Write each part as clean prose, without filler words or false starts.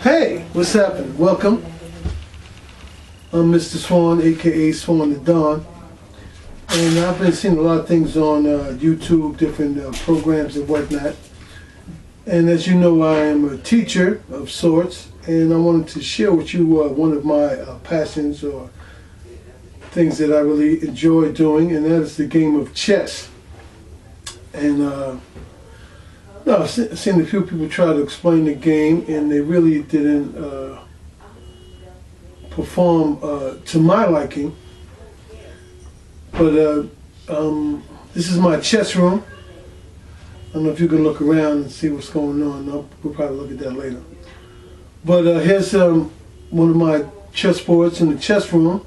Hey, what's happening? Welcome. I'm Mr. Swann, aka Swann the Don, and I've been seeing a lot of things on YouTube, different programs and whatnot. And as you know, I am a teacher of sorts, and I wanted to share with you one of my passions or things that I really enjoy doing, and that is the game of chess. And I've seen a few people try to explain the game, and they really didn't perform to my liking. But this is my chess room. I don't know if you can look around and see what's going on. We'll probably look at that later. But here's one of my chessboards in the chess room.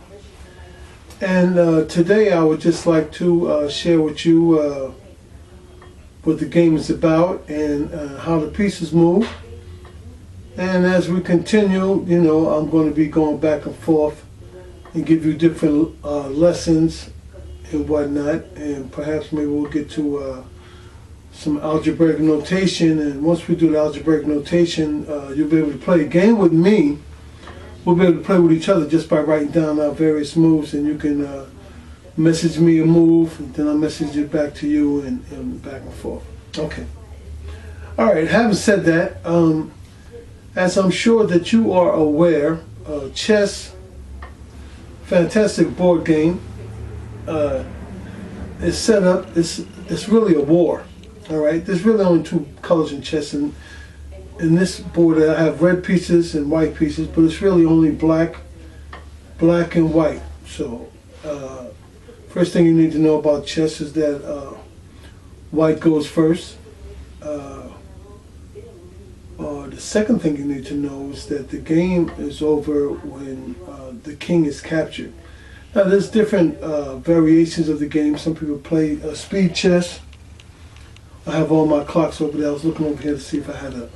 And today I would just like to share with you what the game is about and how the pieces move. And as we continue, you know, I'm going to be going back and forth and give you different lessons and whatnot, and perhaps maybe we'll get to some algebraic notation, and once we do the algebraic notation, you'll be able to play a game with me. We'll be able to play with each other just by writing down our various moves, and you can message me a move, and then I'll message it back to you, and back and forth. Okay. All right, having said that, as I'm sure that you are aware, chess, fantastic board game, is set up, it's really a war. All right, there's really only two colors in chess, and in this board I have red pieces and white pieces, but it's really only black and white. So first thing you need to know about chess is that white goes first. The second thing you need to know is that the game is over when the king is captured. Now there's different variations of the game. Some people play speed chess. I have all my clocks over there. I was looking over here to see if I had a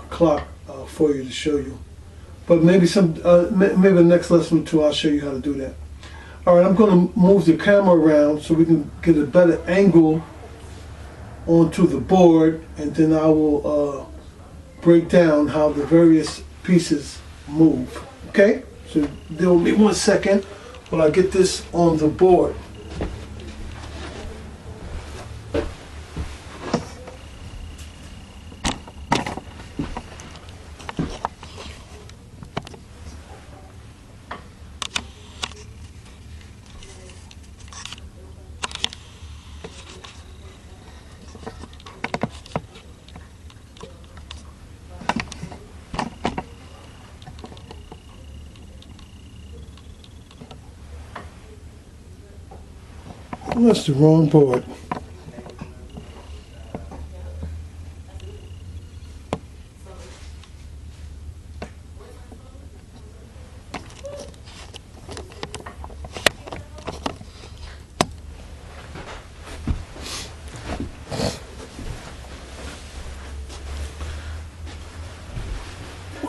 clock for you to show you. But maybe maybe the next lesson or two I'll show you how to do that. All right, I'm going to move the camera around so we can get a better angle onto the board, and then I will break down how the various pieces move. Okay? So there will be 1 second while I get this on the board. That's the wrong board.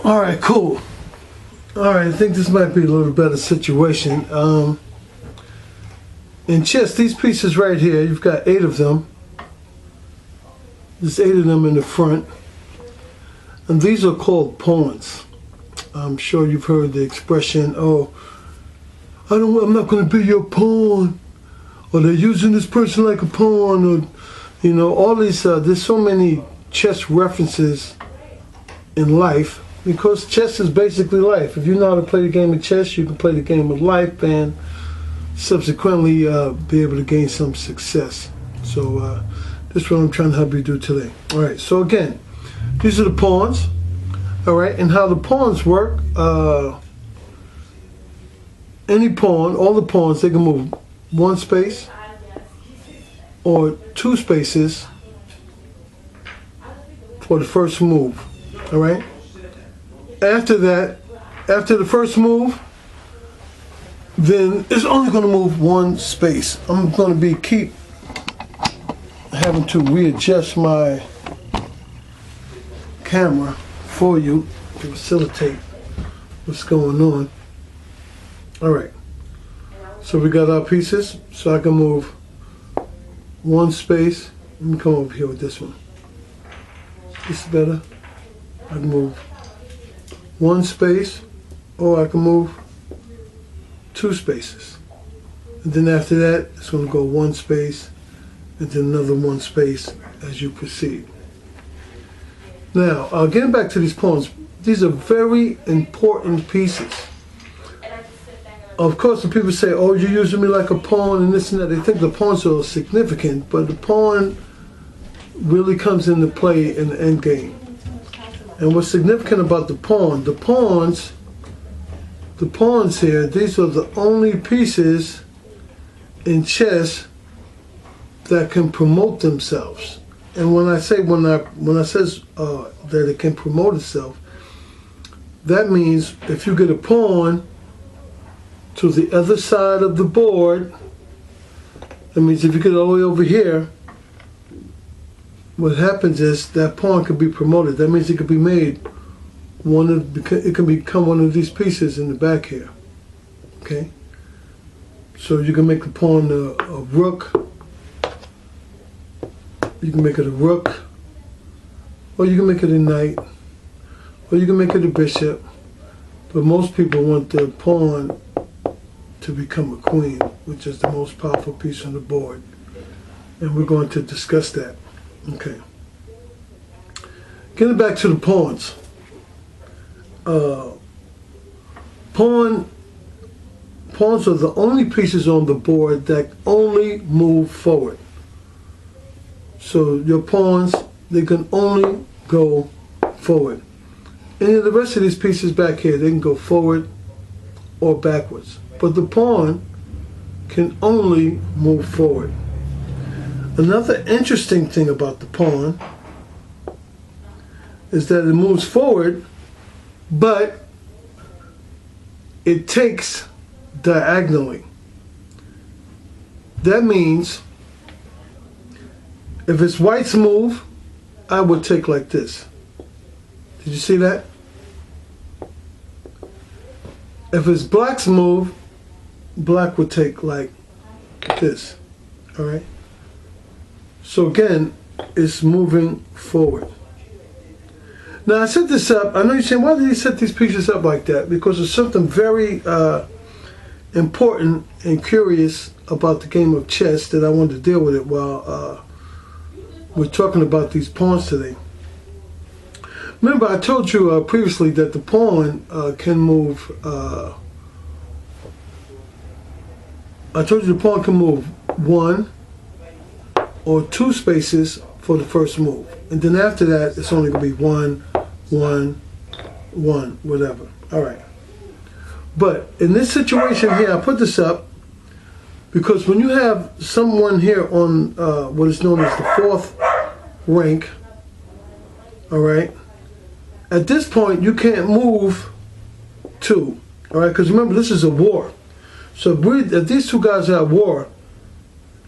All right, cool. All right, I think this might be a little better situation. In chess, these pieces right here, you've got 8 of them. There's 8 of them in the front. And these are called pawns. I'm sure you've heard the expression, oh, I'm not going to be your pawn. Or they're using this person like a pawn. Or, you know, all these, there's so many chess references in life, because chess is basically life. If you know how to play the game of chess, you can play the game of life and subsequently be able to gain some success. So this is what I'm trying to help you do today. All right, so again, these are the pawns. All right, and how the pawns work, any pawn, all the pawns, they can move 1 space or 2 spaces for the first move. All right, after that, after the first move, then it's only going to move 1 space. I'm going to keep having to readjust my camera for you to facilitate what's going on. All right, so we got our pieces, so I can move 1 space. Let me come over here with this one. This is better. I can move one space, or I can move 2 spaces. And then after that, it's going to go 1 space, and then another 1 space as you proceed. Now, getting back to these pawns, these are very important pieces. Of course, when people say, oh, you're using me like a pawn and this and that, they think the pawns are significant, but the pawn really comes into play in the end game. And what's significant about the pawns here, these are the only pieces in chess that can promote themselves. And when I say that it can promote itself, that means if you get a pawn to the other side of the board, that means if you get all the way over here, what happens is that pawn could be promoted. That means it could be made it can become one of these pieces in the back here. Okay? So you can make the pawn a rook. You can make it a rook, or you can make it a knight, or you can make it a bishop. But most people want the pawn to become a queen, which is the most powerful piece on the board. And we're going to discuss that. Okay. Getting back to the pawns. Pawns are the only pieces on the board that only move forward. So your pawns, they can only go forward. Any of the rest of these pieces back here, they can go forward or backwards. But the pawn can only move forward. Another interesting thing about the pawn is that it moves forward, but it takes diagonally. That means if it's white's move, I would take like this. Did you see that? If it's black's move, black would take like this. All right? So again, it's moving forward. Now I set this up. I know you're saying, why did he set these pieces up like that? Because there's something very important and curious about the game of chess that I wanted to deal with it while we're talking about these pawns today. Remember, I told you previously that the pawn can move. I told you the pawn can move 1 or 2 spaces for the first move, and then after that, it's only going to be 1, 1, 1, whatever. All right. But in this situation here, I put this up because when you have someone here on what is known as the 4th rank, all right, at this point you can't move 2, all right, because remember this is a war. So if these two guys are at war,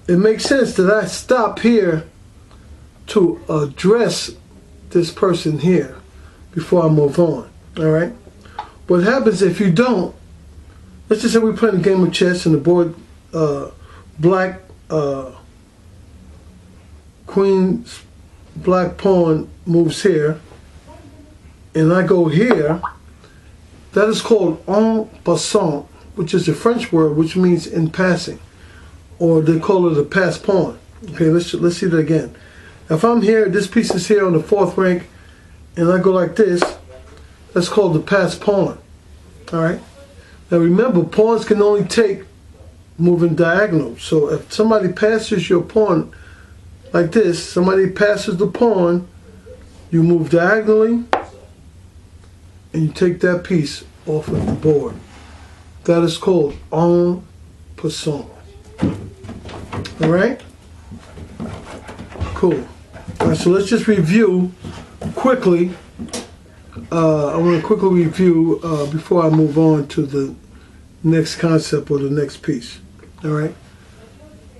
it makes sense that I stop here to address this person here before I move on, all right? What happens if you don't, let's just say we're playing a game of chess and the board, black queen's black pawn moves here, and I go here, that is called En Passant, which is a French word which means in passing, or they call it a pass pawn. Okay, let's see that again. If I'm here, this piece is here on the 4th rank, and I go like this, that's called the pass pawn. All right. Now remember, pawns can only take moving diagonal. So if somebody passes your pawn like this, somebody passes the pawn, you move diagonally, and you take that piece off of the board. That is called En Passant. All right? Cool. All right, so let's just review quickly. I want to quickly review before I move on to the next concept or the next piece. All right?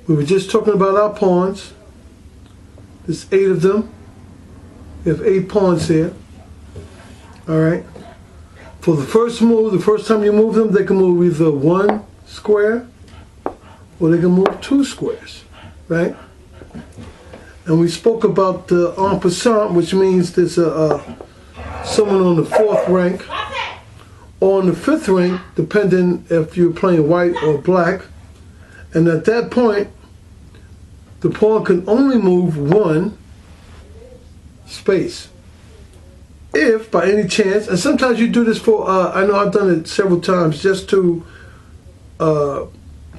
We were just talking about our pawns. There's 8 of them. We have 8 pawns here. All right? For the first move, the first time you move them, they can move either 1 square or they can move 2 squares, right? And we spoke about the En Passant, which means there's someone on the 4th rank on the fifth ring, depending if you're playing white or black. And at that point, the pawn can only move one space. If by any chance, and sometimes you do this for, I know I've done it several times just to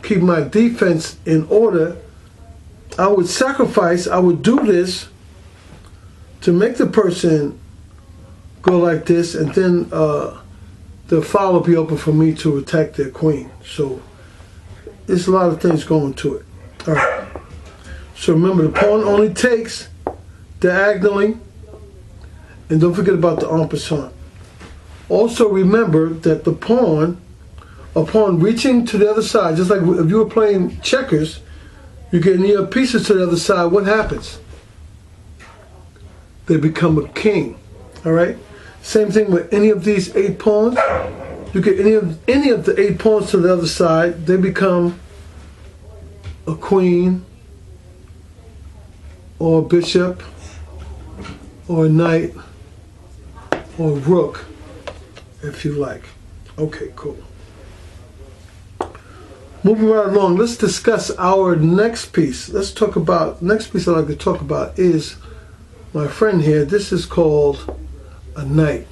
keep my defense in order, I would sacrifice, I would do this to make the person go like this, and then the file will be open for me to attack their queen. So there's a lot of things going to it. All right. So remember, the pawn only takes diagonally, and don't forget about the en passant. Also remember that the pawn, upon reaching to the other side, just like if you were playing checkers, you get near pieces to the other side, what happens? They become a king. All right? Same thing with any of these 8 pawns. You get any of the 8 pawns to the other side, they become a queen, or a bishop, or a knight, or a rook, if you like. Okay, cool. Moving right along, let's discuss our next piece. Let's talk about, next piece I'd like to talk about is my friend here. This is called a knight.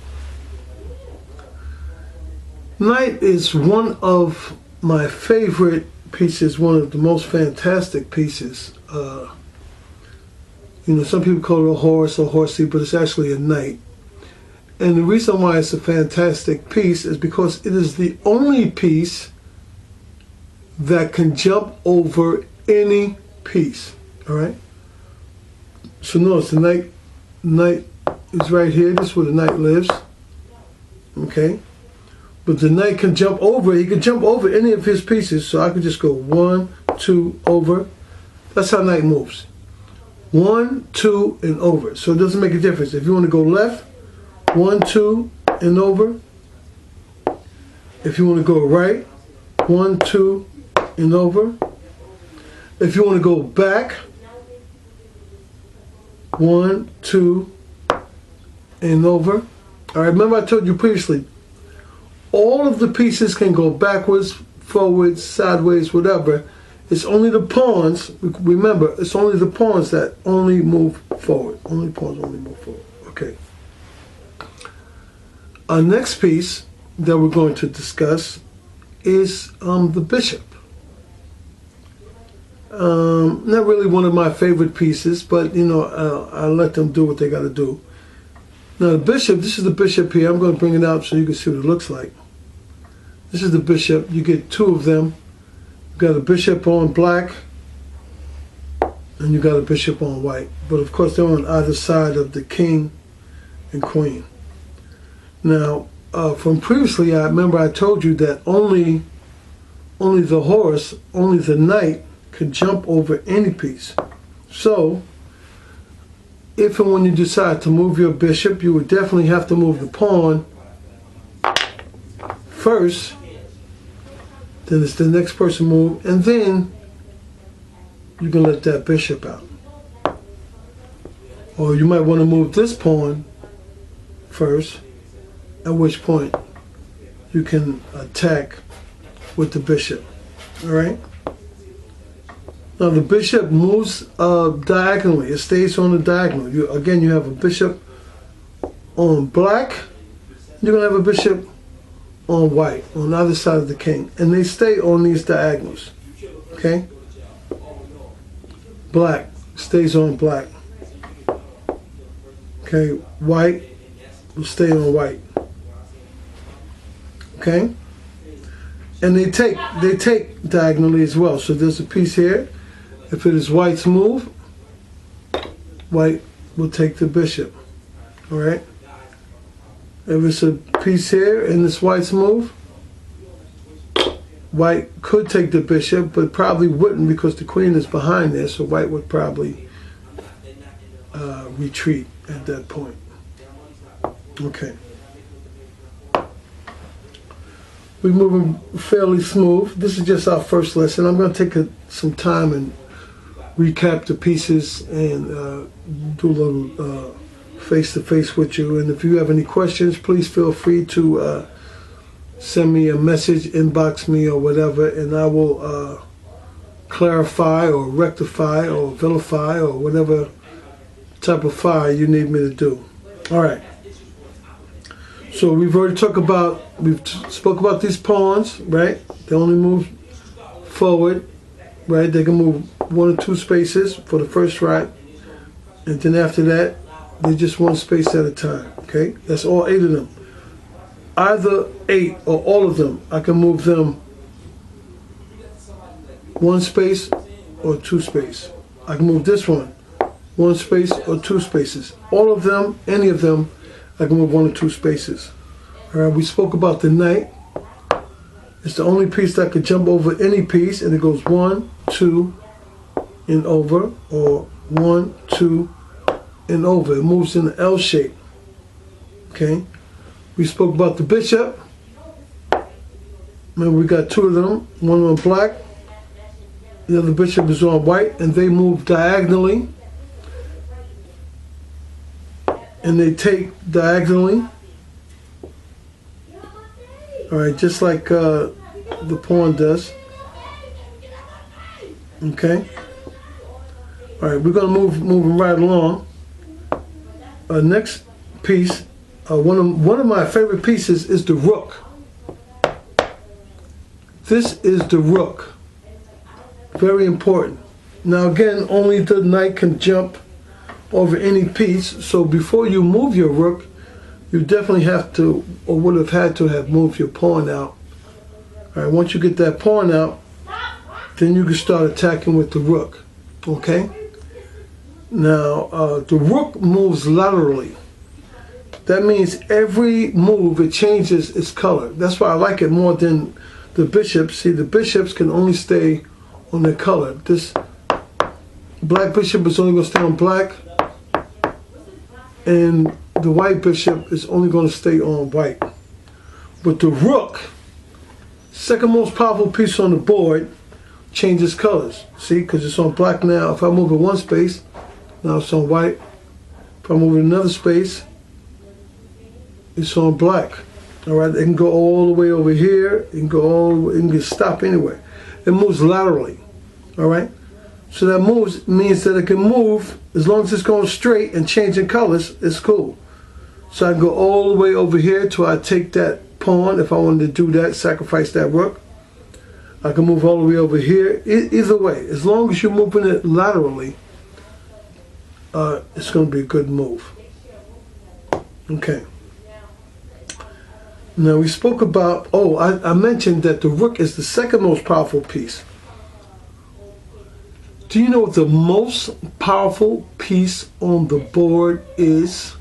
Knight is one of my favorite pieces, one of the most fantastic pieces. You know, some people call it a horse or horsey, but it's actually a knight. And the reason why it's a fantastic piece is because it is the only piece that can jump over any piece. All right? So notice the knight is right here. This is where the knight lives. Okay? But the knight can jump over. He can jump over any of his pieces. So I could just go 1, 2, over. That's how knight moves. 1, 2, and over. So it doesn't make a difference. If you want to go left, 1, 2, and over. If you want to go right, 1, 2, and over. If you want to go back, 1, 2, and over. All right, remember I told you previously, all of the pieces can go backwards, forwards, sideways, whatever. It's only the pawns, remember, it's only the pawns that only move forward. Only pawns only move forward. Okay. Our next piece that we're going to discuss is the bishop. Not really one of my favorite pieces, but you know, I'll let them do what they got to do. Now the bishop, this is the bishop here. I'm going to bring it out so you can see what it looks like. This is the bishop. You get 2 of them. You got a bishop on black, and you got a bishop on white. But of course, they're on either side of the king and queen. Now, from previously, I remember I told you that only the horse, only the knight, could jump over any piece. So, if and when you decide to move your bishop, you would definitely have to move the pawn first. Then it's the next person move, and then you can let that bishop out. Or you might want to move this pawn first, at which point you can attack with the bishop. All right? Now the bishop moves diagonally. It stays on the diagonal. Again, you have a bishop on black. You're going to have a bishop on white, on the other side of the king. And they stay on these diagonals. Okay? Black stays on black. Okay? White will stay on white. Okay? And they take diagonally as well. So there's a piece here. If it is white's move, white will take the bishop. All right? If it's a piece here and it's white's move, white could take the bishop, but probably wouldn't because the queen is behind there, so white would probably retreat at that point. Okay. We're moving fairly smooth. This is just our first lesson. I'm going to take some time and recap the pieces and do a little face-to-face with you. And if you have any questions, please feel free to send me a message, inbox me or whatever, and I will clarify or rectify or vilify or whatever type of fire you need me to do. All right. So we've already spoke about these pawns, right? They only move forward, right? They can move 1 or 2 spaces for the first right, and then after that, they're just 1 space at a time. Okay, that's all 8 of them. Either 8 or all of them, I can move them 1 space or 2 space. I can move this one 1 space or 2 spaces. All of them, any of them, I can move 1 or 2 spaces. All right, we spoke about the knight. It's the only piece that could jump over any piece, and it goes 1, 2, and over, or 1, 2, and over. It moves in the L shape. Okay. We spoke about the bishop. Remember, we got 2 of them. One on black. The other bishop is on white, and they move diagonally. And they take diagonally. All right, just like the pawn does. Okay. All right, we're gonna move them right along. Next piece, one of my favorite pieces is the rook. This is the rook. Very important. Now again, only the knight can jump over any piece. So before you move your rook, you definitely have to, or would have had to have moved your pawn out. All right, once you get that pawn out, then you can start attacking with the rook. Okay? Now, the rook moves laterally. That means every move, it changes its color. That's why I like it more than the bishops. See, the bishops can only stay on their color. This black bishop is only going to stay on black, and the white bishop is only going to stay on white. But the rook, second most powerful piece on the board, changes colors. See, because it's on black now. If I move it 1 space, now it's on white. If I move it another space, it's on black. All right, it can go all the way over here. It can go all the way, it can stop anywhere. It moves laterally. All right. So that means that it can move as long as it's going straight and changing colors. It's cool. So I can go all the way over here till I take that pawn. If I wanted to do that, sacrifice that rook, I can move all the way over here. Either way, as long as you're moving it laterally, it's going to be a good move. Okay. Now we spoke about, I mentioned that the rook is the second most powerful piece. Do you know what the most powerful piece on the board is?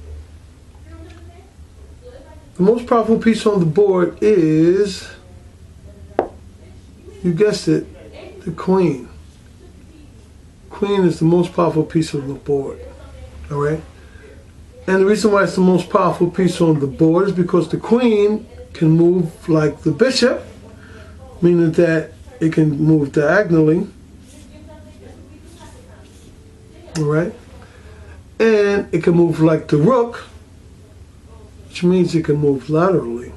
The most powerful piece on the board is, you guessed it, the queen. Queen is the most powerful piece on the board. All right? And the reason why it's the most powerful piece on the board is because the queen can move like the bishop, meaning that it can move diagonally. All right? And it can move like the rook, which means it can move laterally.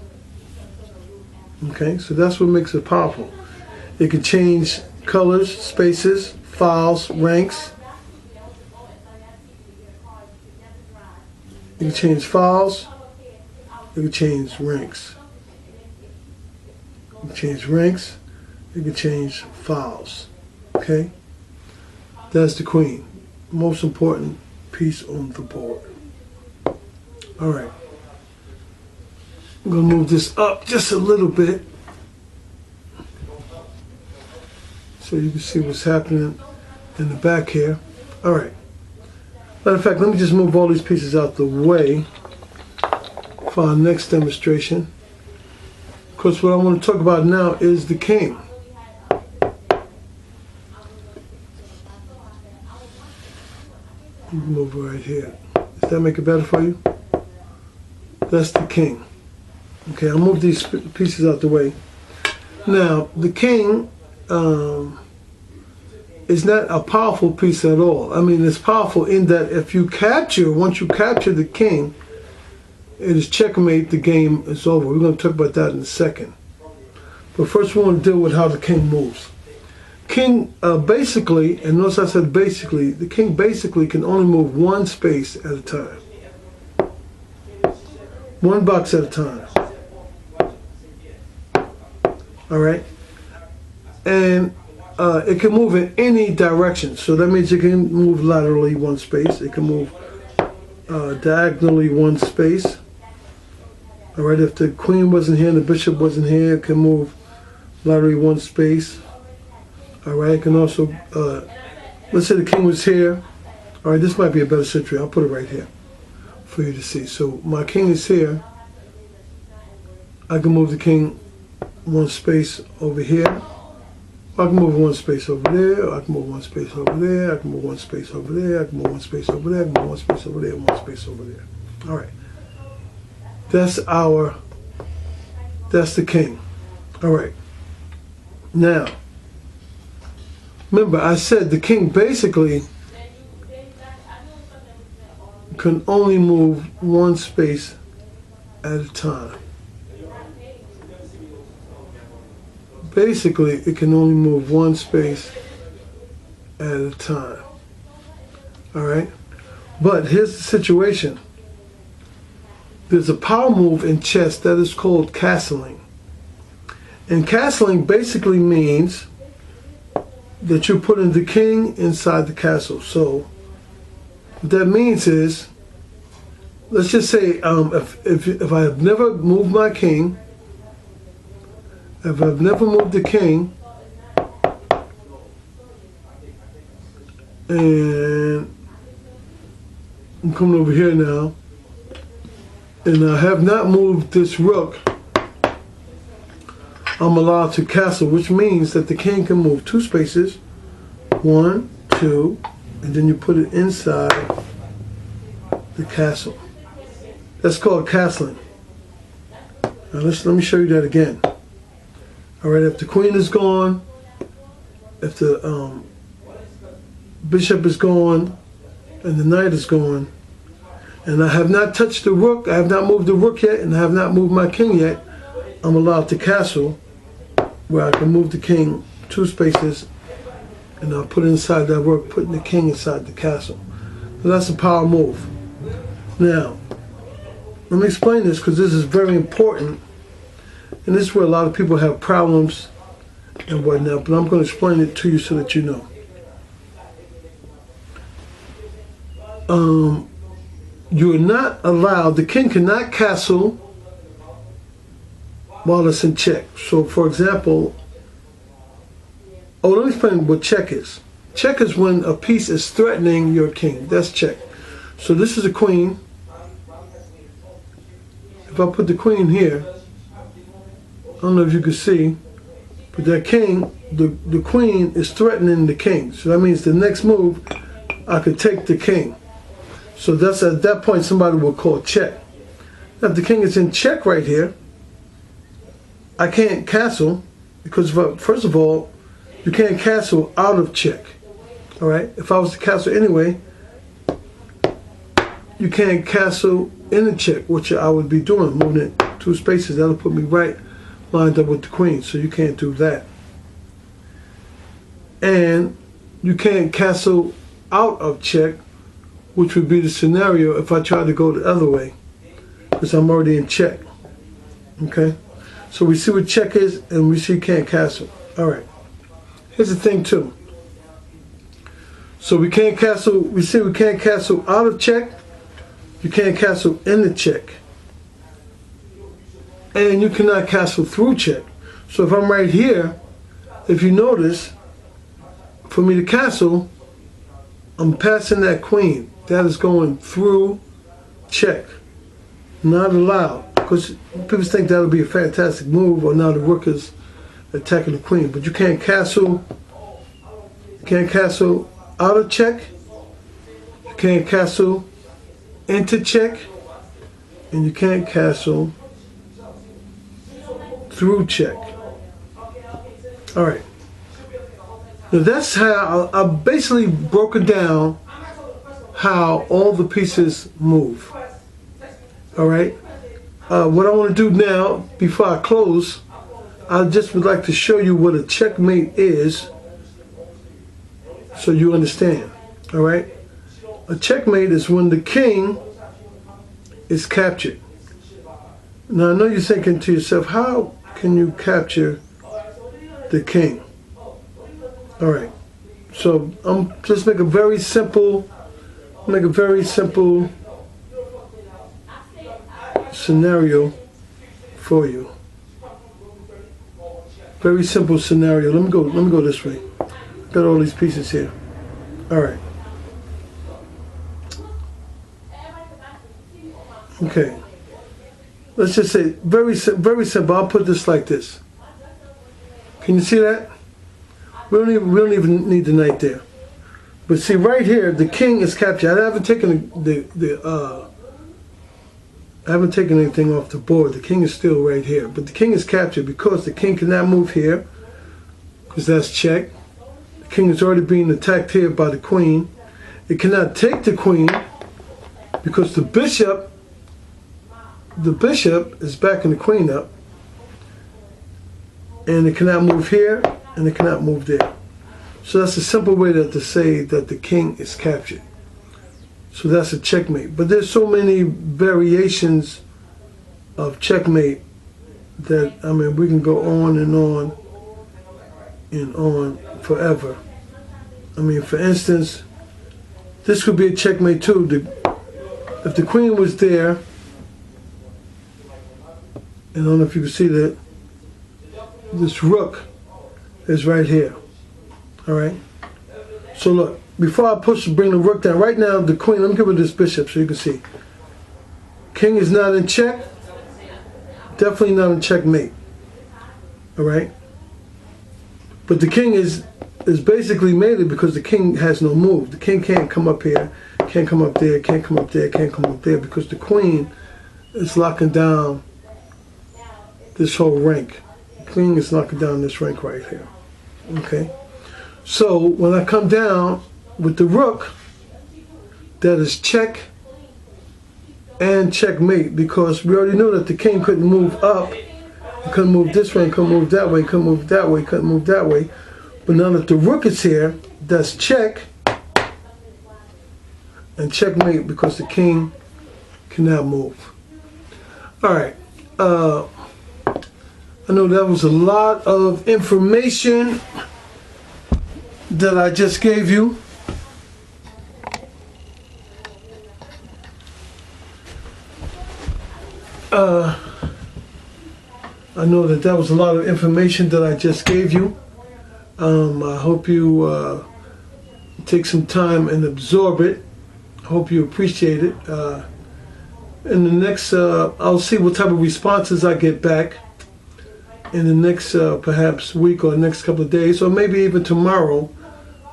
Okay? So that's what makes it powerful. It can change colors, spaces, files, ranks. You can change files. You can change ranks. You can change ranks. You can change files. Okay? That's the queen. Most important piece on the board. All right. I'm going to move this up just a little bit so you can see what's happening in the back here. All right. Matter of fact, let me just move all these pieces out the way for our next demonstration. Because what I want to talk about now is the king. Move right here. Does that make it better for you? That's the king. Okay, I'll move these pieces out the way. Now, the king is not a powerful piece at all. I mean, it's powerful in that if you capture, once you capture the king, it is checkmate, the game is over. We're going to talk about that in a second. But first we want to deal with how the king moves. King basically, and notice I said basically, the king basically can only move one space at a time. One box at a time. Alright? And it can move in any direction. So that means it can move laterally one space. It can move diagonally one space. Alright, if the queen wasn't here and the bishop wasn't here, it can move laterally one space. Alright, it can also, let's say the king was here. Alright, this might be a better situation. I'll put it right here for you to see. So my king is here. I can move the king one space over here. I can move one space over there. I can move one space over there. I can move one space over there. I can move one space over there. I can move one space over there. One space over there. All right. That's the king. All right. Now, remember I said the king basically can only move one space at a time. Basically, it can only move one space at a time. Alright? But here's the situation. There's a power move in chess that is called castling. And castling basically means that you're putting the king inside the castle. So, what that means is, let's just say if I have never moved my king, if I've never moved the king, and I'm coming over here now, and I have not moved this rook, I'm allowed to castle, which means that the king can move two spaces, 1, 2, and then you put it inside the castle. That's called castling. Now let me show you that again. Alright, if the queen is gone, if the bishop is gone, and the knight is gone, and I have not touched the rook, I have not moved the rook yet, and I have not moved my king yet, I'm allowed to castle, where I can move the king two spaces, and I'll put it inside that rook, putting the king inside the castle. So that's a power move. Now, let me explain this because this is very important. And this is where a lot of people have problems and whatnot, but I'm going to explain it to you so that you know. You're not allowed, the king cannot castle while it's in check. So for example, let me explain what check is. Check is when a piece is threatening your king. That's check. So this is a queen. If I put the queen here, I don't know if you can see, but that king, the queen is threatening the king. So that means the next move, I could take the king. So that's at that point somebody will call check. Now if the king is in check right here, I can't castle because first of all, you can't castle out of check. All right. If I was to castle anyway, you can't castle in the check, which I would be doing, moving it two spaces. That'll put me right lined up with the queen, so you can't do that. And you can't castle out of check, which would be the scenario if I tried to go the other way, because I'm already in check. Okay? So we see what check is, and we see can't castle. Alright. Here's the thing too. So we can't castle, we see we can't castle out of check, you can't castle in the check. And you cannot castle through check. So if I'm right here, if you notice, for me to castle, I'm passing that queen. That is going through check. Not allowed. Because people think that would be a fantastic move, or now the rook is attacking the queen. But you can't castle out of check. You can't castle into check. And you can't castle through check. Alright. Now that's how I've basically broken down how all the pieces move. All right. What I want to do now, before I close, I just would like to show you what a checkmate is, so you understand. All right. A checkmate is when the king is captured. Now I know you're thinking to yourself, how can you capture the king? All right. So I'm just make a very simple scenario for you. Very simple scenario. Let me go this way. Got all these pieces here. All right. Okay. Let's just say very simple. I'll put this like this. Can you see that? We don't even need the knight there. But see right here, the king is captured. I haven't taken I haven't taken anything off the board. The king is still right here. But the king is captured because the king cannot move here, because that's check. The king is already being attacked here by the queen. It cannot take the queen because the bishop is backing the queen up. And it cannot move here, and it cannot move there. So that's a simple way to say that the king is captured. So that's a checkmate. But there's so many variations of checkmate that, I mean, we can go on and on and on forever. I mean, for instance, this could be a checkmate too. If the queen was there, and I don't know if you can see that, this rook is right here. All right. So look, before I bring the rook down, right now the queen, let me give her this bishop so you can see. King is not in check. Definitely not in checkmate. All right. But the king is basically mated because the king has no move. The king can't come up here, can't come up there, can't come up there, can't come up there, because the queen is locking down this whole rank. The queen is locking down this rank right here. Okay. So when I come down with the rook, that is check and checkmate, because we already knew that the king couldn't move up. He couldn't move this way, couldn't move that way, couldn't move that way, couldn't move that way. But now that the rook is here, that's check and checkmate, because the king cannot move. All right. I know that was a lot of information that I just gave you. I know that was a lot of information that I just gave you. I hope you take some time and absorb it. I hope you appreciate it. In the next, I'll see what type of responses I get back in the next perhaps week or next couple of days, or maybe even tomorrow.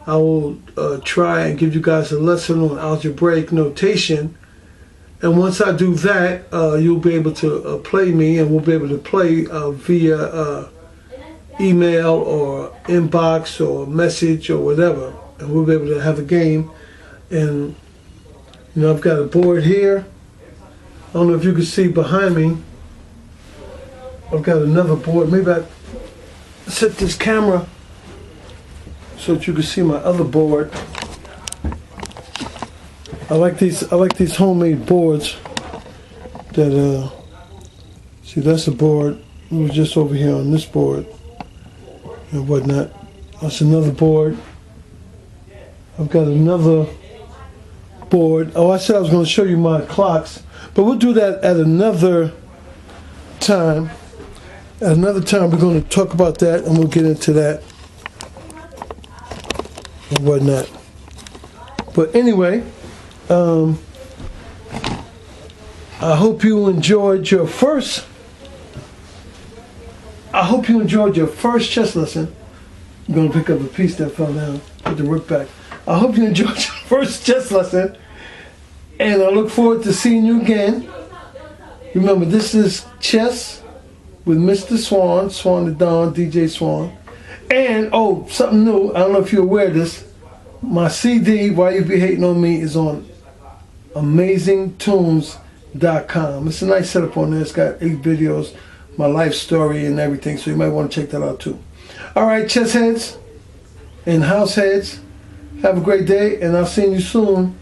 I will try and give you guys a lesson on algebraic notation. And once I do that, you'll be able to play me, and we'll be able to play via email or inbox or message or whatever. And we'll be able to have a game. And, you know, I've got a board here. I don't know if you can see behind me. I've got another board. Maybe I set this camera so that you can see my other board. I like these homemade boards that see, that's a board. It was just over here on this board and whatnot. That's another board. I've got another board. Oh, I said I was going to show you my clocks, but we'll do that at another time. At another time, we're going to talk about that, and we'll get into that and whatnot. But anyway, I hope you enjoyed your first. I hope you enjoyed your first chess lesson. I'm going to pick up a piece that fell down. Put the rook back. I hope you enjoyed your first chess lesson, and I look forward to seeing you again. Remember, this is Chess with Mr. Swann, Swann the Don, DJ Swann. And, oh, something new, I don't know if you're aware of this, my CD, Why You Be Hating On Me, is on Amazing Tunes chessheads.com. It's a nice setup on there. It's got 8 videos, my life story and everything, so you might want to check that out too. All right, chess heads and house heads, have a great day, and I'll see you soon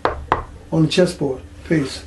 on the chessboard. Peace.